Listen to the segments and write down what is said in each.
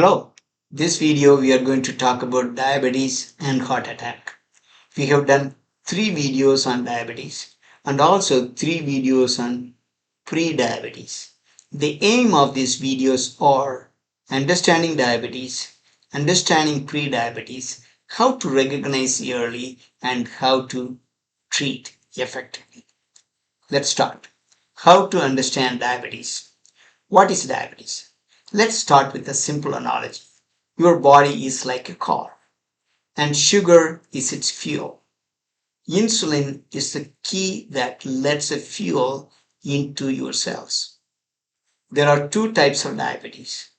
Hello, this video we are going to talk about diabetes and heart attack. We have done 3 videos on diabetes and also 3 videos on pre-diabetes. The aim of these videos are understanding diabetes, understanding pre-diabetes, how to recognize early and how to treat effectively. Let's start. How to understand diabetes. What is diabetes? Let's start with a simple analogy. Your body is like a car, and sugar is its fuel. Insulin is the key that lets the fuel into your cells. There are 2 types of diabetes.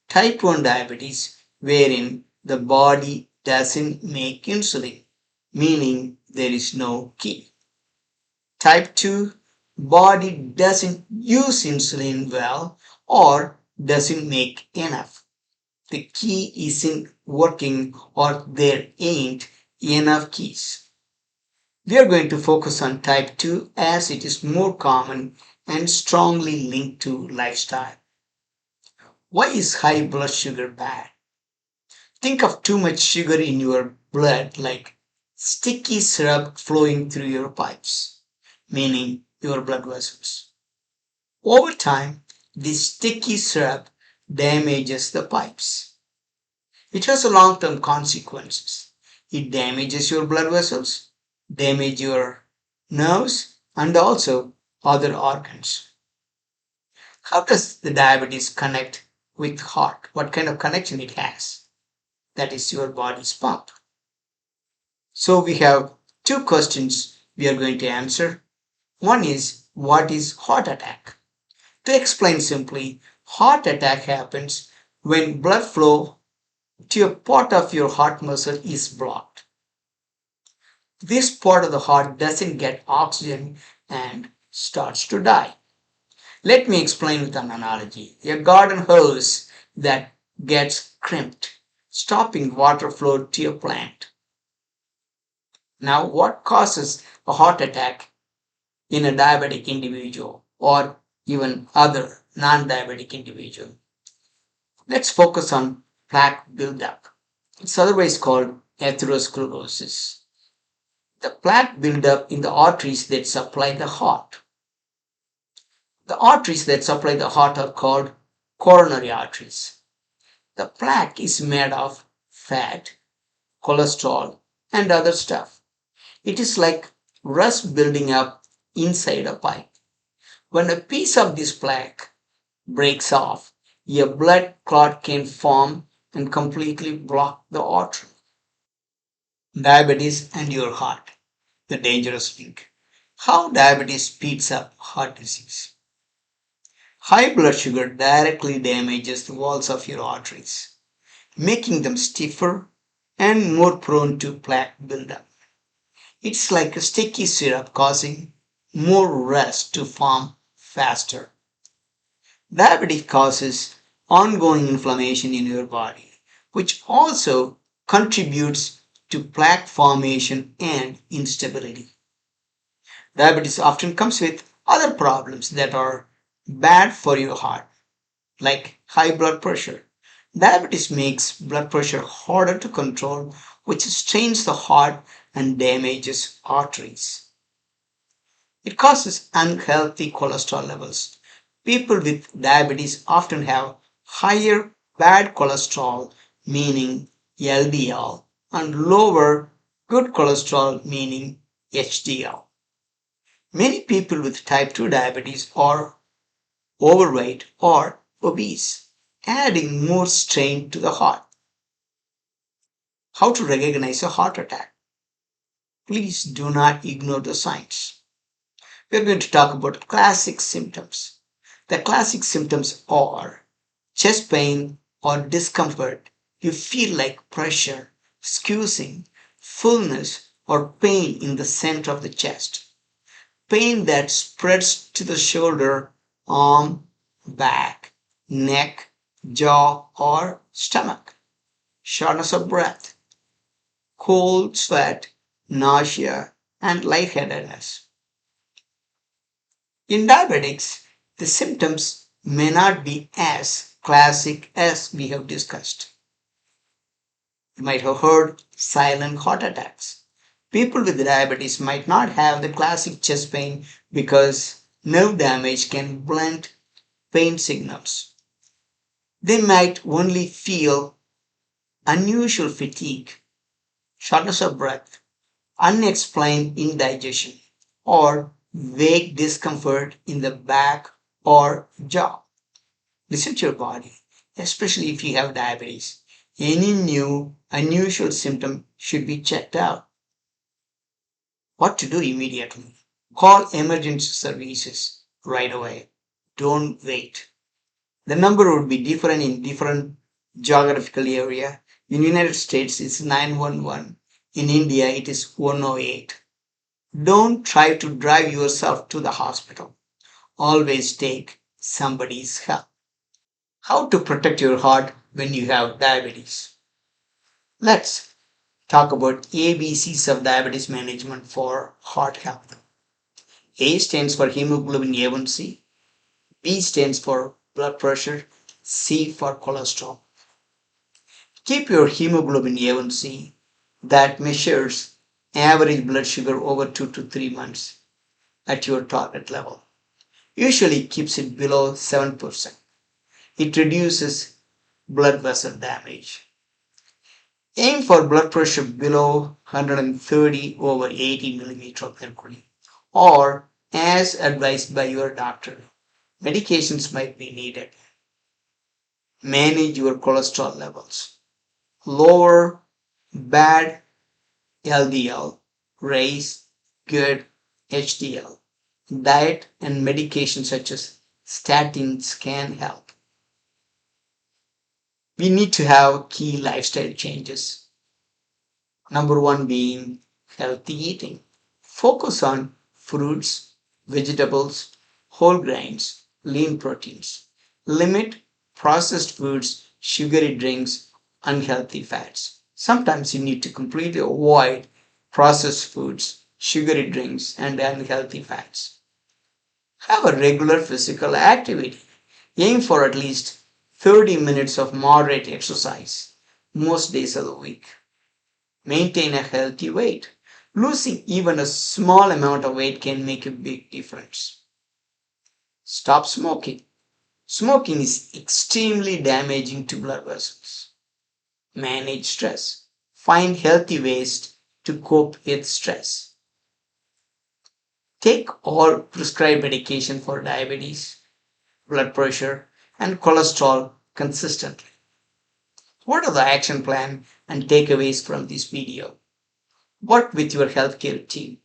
Type 1 diabetes, wherein the body doesn't make insulin, meaning there is no key. Type 2, body doesn't use insulin well or doesn't make enough. The key isn't working or there ain't enough keys. We are going to focus on type 2 as it is more common and strongly linked to lifestyle. Why is high blood sugar bad? Think of too much sugar in your blood like sticky syrup flowing through your pipes, meaning your blood vessels. Over time, this sticky syrup damages the pipes. It has a long-term consequences. It damages your blood vessels, damages your nerves, and also other organs. How does the diabetes connect with heart? What kind of connection it has? That is your body's pump. So we have 2 questions we are going to answer. One is, what is heart attack? To explain simply, heart attack happens when blood flow to a part of your heart muscle is blocked. This part of the heart doesn't get oxygen and starts to die. Let me explain with an analogy. A garden hose that gets crimped, stopping water flow to a plant. Now, what causes a heart attack in a diabetic individual or even other non-diabetic individual? Let's focus on plaque buildup. It's otherwise called atherosclerosis. The plaque buildup in the arteries that supply the heart. The arteries that supply the heart are called coronary arteries. The plaque is made of fat, cholesterol, and other stuff. It is like rust building up inside a pipe. When a piece of this plaque breaks off, a blood clot can form and completely block the artery. Diabetes and your heart, the dangerous link. How diabetes speeds up heart disease. High blood sugar directly damages the walls of your arteries, making them stiffer and more prone to plaque buildup. It's like a sticky syrup causing more rust to form faster. Diabetes causes ongoing inflammation in your body, which also contributes to plaque formation and instability. Diabetes often comes with other problems that are bad for your heart, like high blood pressure. Diabetes makes blood pressure harder to control, which strains the heart and damages arteries. It causes unhealthy cholesterol levels. People with diabetes often have higher bad cholesterol, meaning LDL, and lower good cholesterol, meaning HDL. Many people with type 2 diabetes are overweight or obese, adding more strain to the heart. How to recognize a heart attack? Please do not ignore the signs. We are going to talk about classic symptoms. The classic symptoms are chest pain or discomfort. You feel like pressure, squeezing, fullness, or pain in the center of the chest. Pain that spreads to the shoulder, arm, back, neck, jaw, or stomach. Shortness of breath, cold sweat, nausea, and lightheadedness. In diabetics, the symptoms may not be as classic as we have discussed. You might have heard silent heart attacks. People with diabetes might not have the classic chest pain because nerve damage can blunt pain signals. They might only feel unusual fatigue, shortness of breath, unexplained indigestion, or vague discomfort in the back or jaw. Listen to your body, especially if you have diabetes. Any new, unusual symptom should be checked out. What to do immediately? Call emergency services right away. Don't wait. The number would be different in different geographical area. In United States, it's 911. In India, it is 108. Don't try to drive yourself to the hospital. Always take somebody's help. How to protect your heart when you have diabetes? Let's talk about ABCs of diabetes management for heart health. A stands for hemoglobin A1C, B stands for blood pressure, C for cholesterol. Keep your hemoglobin A1C that measures average blood sugar over 2 to 3 months at your target level. Usually keeps it below 7%. It reduces blood vessel damage. Aim for blood pressure below 130 over 80 millimeter of mercury or as advised by your doctor. Medications might be needed. Manage your cholesterol levels. Lower bad LDL, raise good HDL. Diet and medication such as statins can help. We need to have key lifestyle changes. Number one being healthy eating. Focus on fruits, vegetables, whole grains, lean proteins. Limit processed foods, sugary drinks, unhealthy fats. Sometimes you need to completely avoid processed foods, sugary drinks, and unhealthy fats. Have a regular physical activity. Aim for at least 30 minutes of moderate exercise most days of the week. Maintain a healthy weight. Losing even a small amount of weight can make a big difference. Stop smoking. Smoking is extremely damaging to blood vessels. Manage stress. Find healthy ways to cope with stress. Take all prescribed medication for diabetes, blood pressure, and cholesterol consistently. What are the action plan and takeaways from this video? Work with your healthcare team.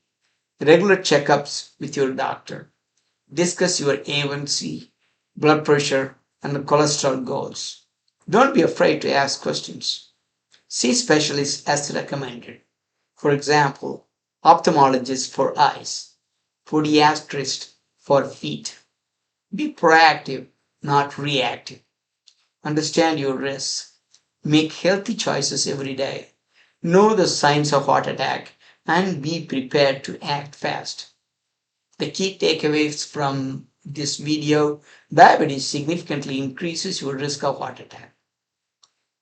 Regular checkups with your doctor. Discuss your A1C, blood pressure, and cholesterol goals. Don't be afraid to ask questions. See specialists as recommended. For example, ophthalmologist for eyes, podiatrist for feet. Be proactive, not reactive. Understand your risks. Make healthy choices every day. Know the signs of heart attack and be prepared to act fast. The key takeaways from this video: diabetes significantly increases your risk of heart attack.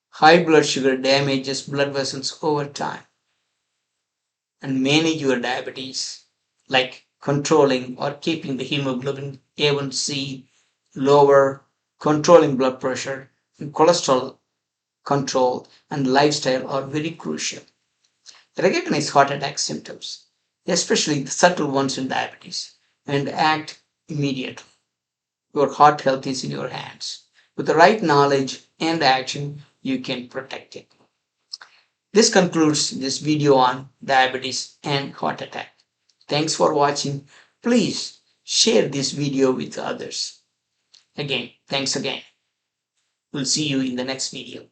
High blood sugar damages blood vessels over time. And manage your diabetes, like controlling or keeping the hemoglobin A1C lower, controlling blood pressure, and cholesterol control, and lifestyle are very crucial. Recognize heart attack symptoms, especially the subtle ones in diabetes, and act immediately. Your heart health is in your hands. With the right knowledge and action, you can protect it. This concludes this video on diabetes and heart attack. Thanks for watching. Please share this video with others. Again, thanks again. We'll see you in the next video.